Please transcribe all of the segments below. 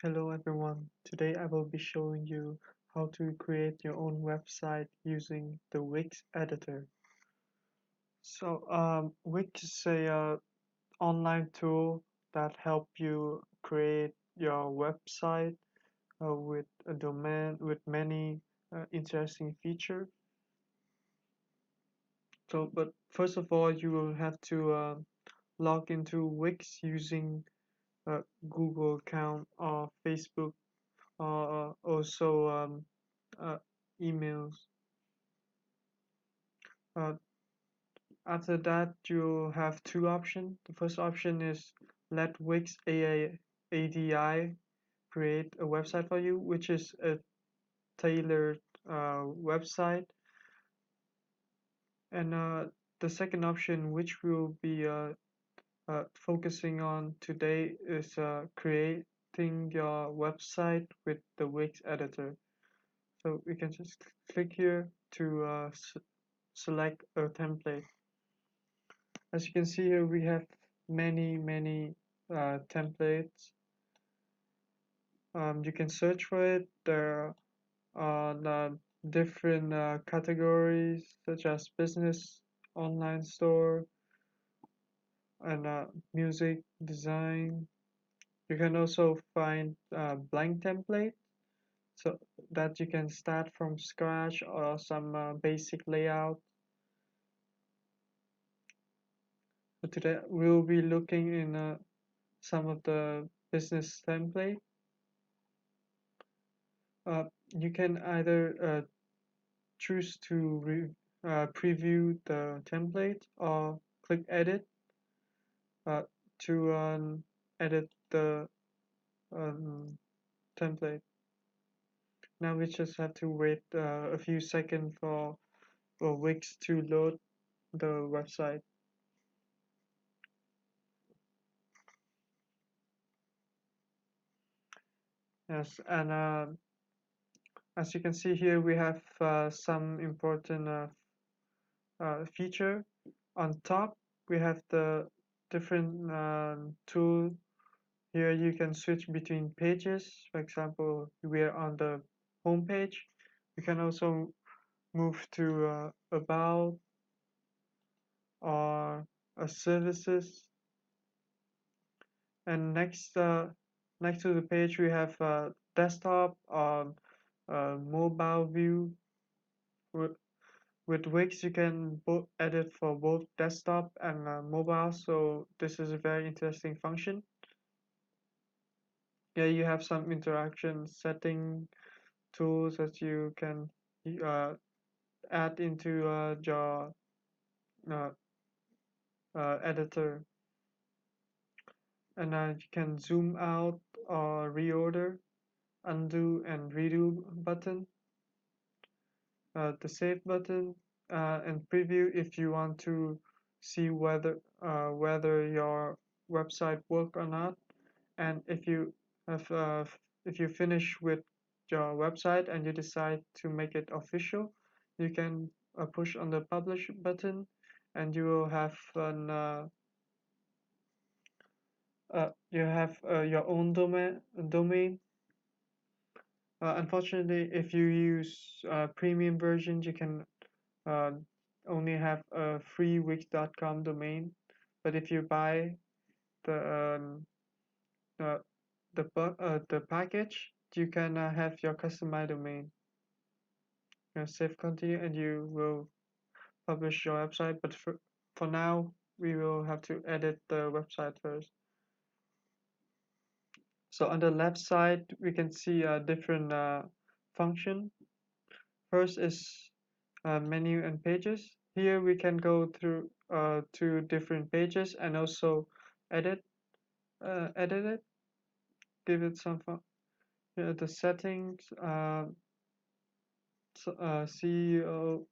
Hello everyone. Today I will be showing you how to create your own website using the Wix editor. Wix is a online tool that help you create your website with a domain with many interesting features. But first of all, you will have to log into Wix using a Google account or Facebook or also uh, emails. Uh, After that, you have two options. The first option is let Wix ADI create a website for you, which is a tailored website. And the second option, which we'll be focusing on today, is creating your website with the Wix editor. So we can just click here to select a template. As you can see here, we have many templates. You can search for it. There are different categories such as business, online store, and music, design. You can also find blank template so that you can start from scratch or some basic layout. So today we'll be looking in some of the business template. Uh, you can either choose to preview the template or click edit uh, to edit the um, template. Now we just have to wait a few seconds for Wix to load the website. Yes, and as you can see here, we have some important feature. On top, we have the different tool. Here you can switch between pages. For example, we are on the home page. You can also move to about or services. And next to the page, we have desktop or mobile view. With, with Wix, you can both edit for both desktop and mobile. So this is a very interesting function. Yeah, you have some interaction setting tools that you can uh, add into your uh, editor, and you can zoom out or reorder, undo and redo button, the save button, and preview if you want to see whether your website work or not, and have if you finish with your website and you decide to make it official, you can push on the publish button, and you will have your own domain. Unfortunately, if you use premium versions, you can uh, only have a free Wix.com domain. But if you buy the uh, the package, you can have your customized domain. Save continue, and you will publish your website. But for now, we will have to edit the website first. So on the left side, we can see a different function. First is menu and pages. Here we can go through to different pages and also edit edit it, give it some fun. The settings, CEO,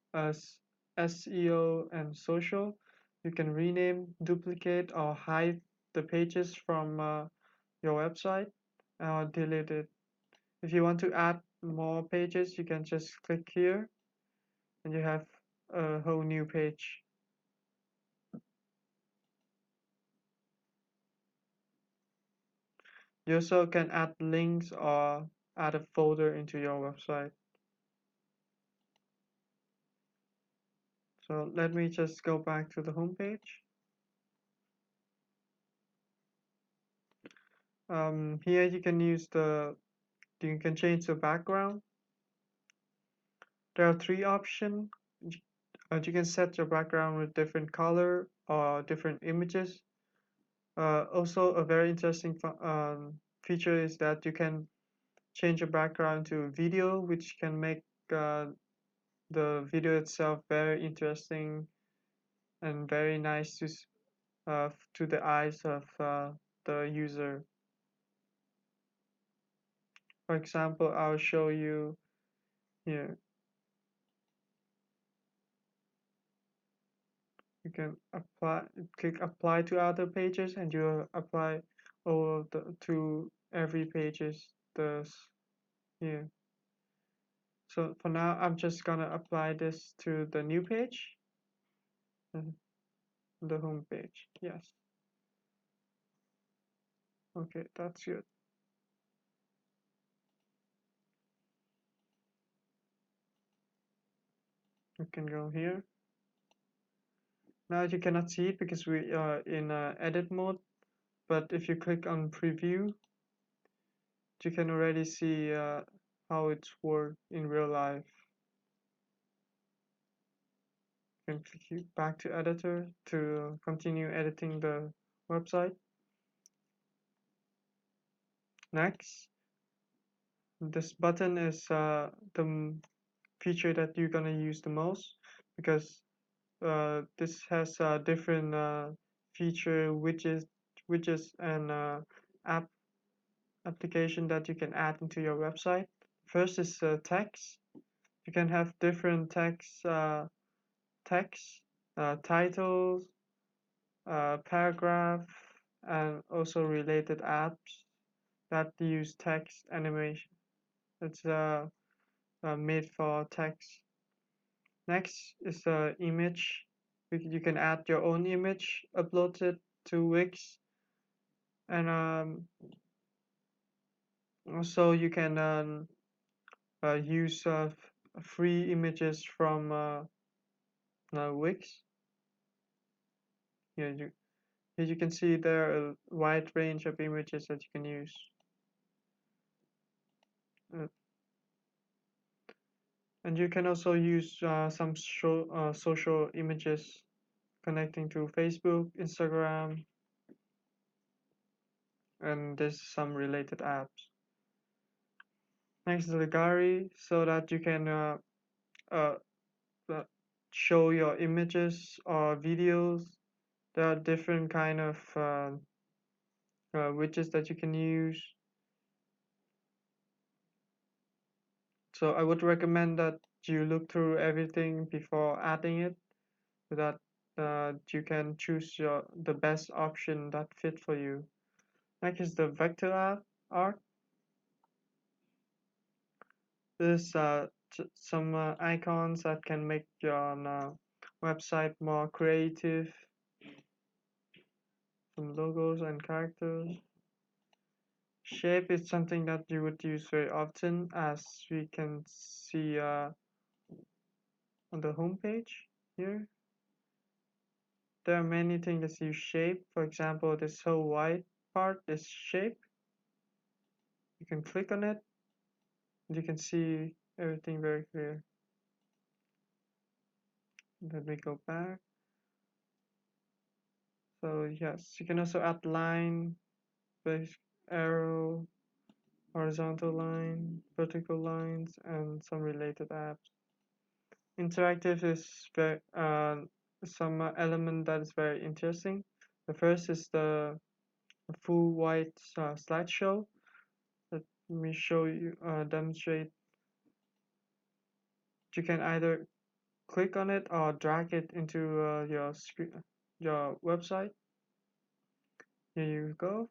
SEO, and social. You can rename, duplicate, or hide the pages from your website or delete it. If you want to add more pages, you can just click here and you have a whole new page. You also can add links or add a folder into your website. So let me just go back to the home page. Here you can you can change the background. There are three options. You can set your background with different color or different images. Also, a very interesting feature is that you can change your background to video, which can make uh, the video itself very interesting and very nice to the eyes of the user. For example, I'll show you here. You can click apply to other pages, and you apply to every pages. Here. So for now, I'm just gonna apply this to the new page, the home page. Yes. Okay, that's good. You can go here. Now you cannot see it because we are in edit mode, but if you click on preview, you can already see how it's worked in real life. You can click back to editor to continue editing the website. Next, this button is the feature that you're gonna use the most because this has different feature widgets and app application that you can add into your website. First is text. You can have different text, titles, paragraph, and also related apps that use text animation. It's made for text. Next is the image. You can add your own image, upload it to Wix, and also you can use free images from Wix. Here you can see there are a wide range of images that you can use. Uh, and you can also use some social images connecting to Facebook, Instagram, and there's some related apps. Next is the gallery, so that you can uh, uh, show your images or videos. There are different kind of widgets that you can use. So I would recommend that you look through everything before adding it, so that you can choose the best option that fit for you. Next is the vector art. There's some icons that can make your website more creative, some logos and characters. Shape is something that you would use very often, as we can see on the home page here. There are many things that use shape. For example, this whole white part is shape. You can click on it, and you can see everything very clear. Let me go back. So yes, you can also add line, base arrow, horizontal line, vertical lines, and some related apps. Interactive is some element that is very interesting. The first is the full white slideshow. Let me show you, demonstrate. You can either click on it or drag it into your website. Here you go.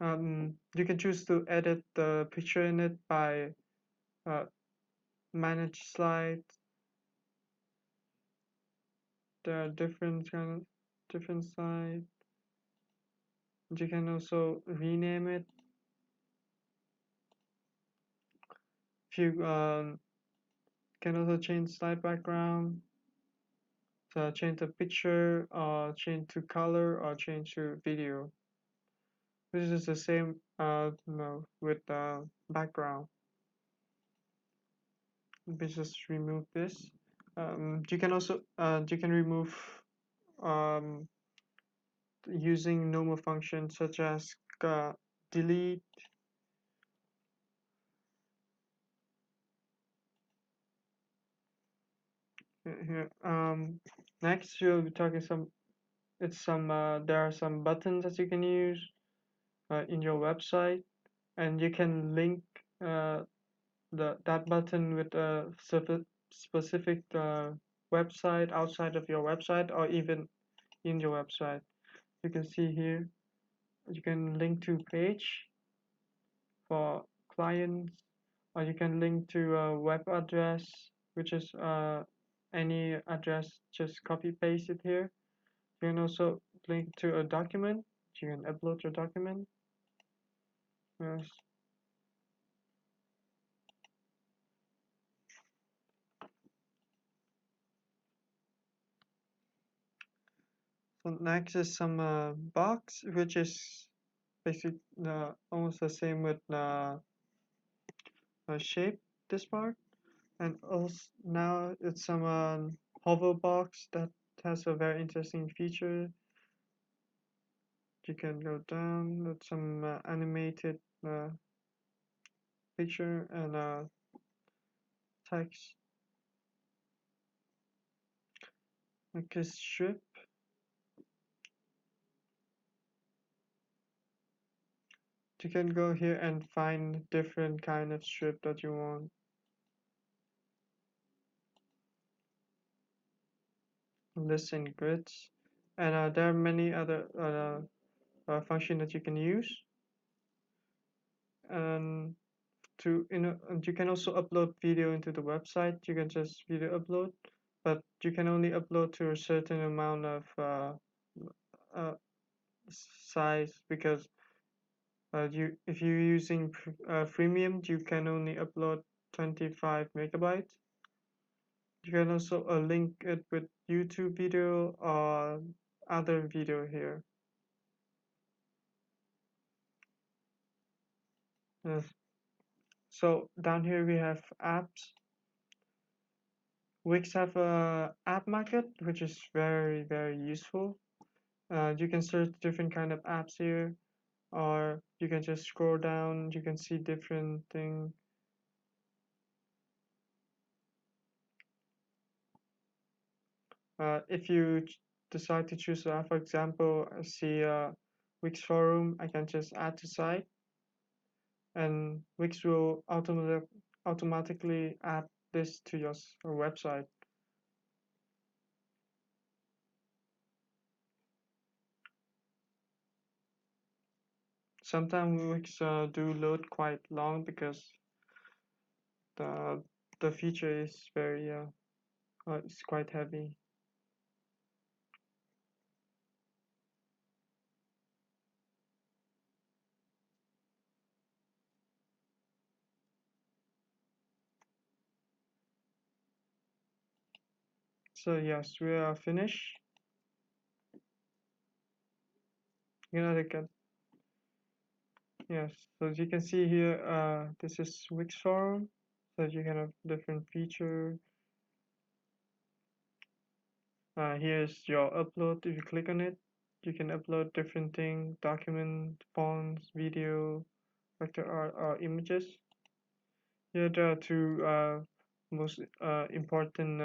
You can choose to edit the picture in it by uh, manage slide. There are different kind of different sides. You can also rename it. If you can also change slide background, so change the picture, or change to color, or change to video. This is the same no, with the background. We just remove this. You can also you can remove um, using normal functions such as delete. Here. Next, we'll be talking some. It's some. There are some buttons that you can use in your website, and you can link that button with a specific website outside of your website, or even in your website. You can see here. You can link to page for clients, or you can link to a web address, which is any address. Just copy paste it here. You can also link to a document. You can upload your document. Yes. So next is some box, which is basically almost the same with shape this part, and also now it's some hover box that has a very interesting feature. You can go down with some animated picture and text like a strip. You can go here and find different kind of strip that you want. Listen grids, and there are many other functions that you can use. And and you can also upload video into the website. You can just video upload, but you can only upload to a certain amount of uh, size, because if you're using freemium, you can only upload 25 megabytes. You can also link it with YouTube video or other video here. Yes. So down here we have apps. Wix have a app market, which is very useful. You can search different kind of apps here, or you can just scroll down. You can see different things. If you decide to choose that, for example, I see Wix forum, I can just add to site, and Wix will automatically add this to your website. Sometimes Wix do load quite long because the the feature is very it's quite heavy. So yes, we are finished. You know, yes. So as you can see here, this is Wix forum. So you can have different feature. Here's your upload. If you click on it, you can upload different things: document, fonts, video, vector art, or images. Here there are two most important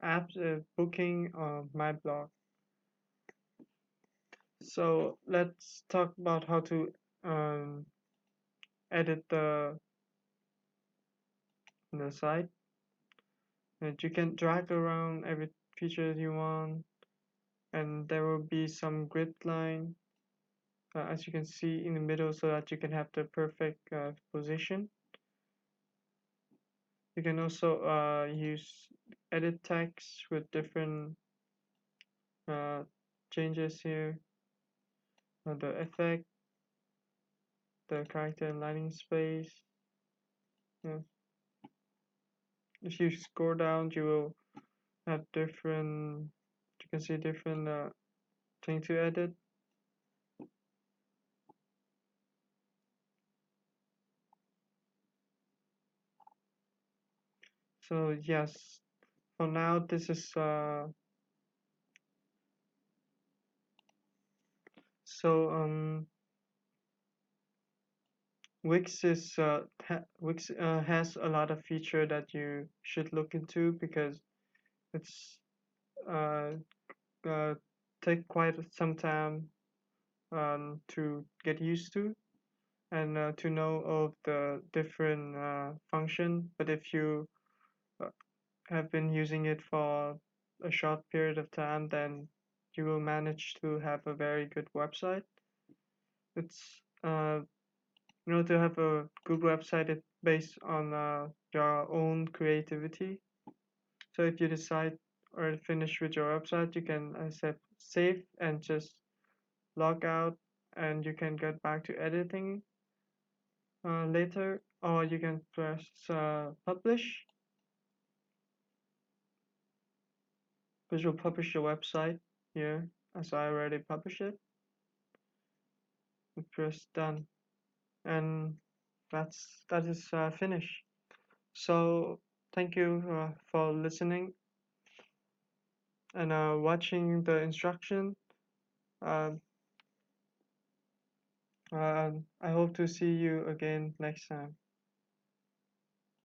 apps: Booking or MyBlog. So let's talk about how to um, edit the site. And you can drag around every feature you want, and there will be some grid line, as you can see in the middle, so that you can have the perfect position. You can also use edit text with different uh, changes here. the effect, the character and lighting space. Yeah. If you scroll down, you will have different. You can see different thing to edit. So yes, for now this is so Wix has a lot of feature that you should look into because it's uh, uh take quite some time to get used to and to know of the different function. But if you uh, have been using it for a short period of time, then you will manage to have a very good website. It's to have a good website, it's based on your own creativity. So if you decide or finish with your website, you can save and just log out, and you can get back to editing later, or you can press publish, which will publish your website here. As I already published it, you press done, and that is finished. So thank you for listening and watching the instruction. Uh, I hope to see you again next time.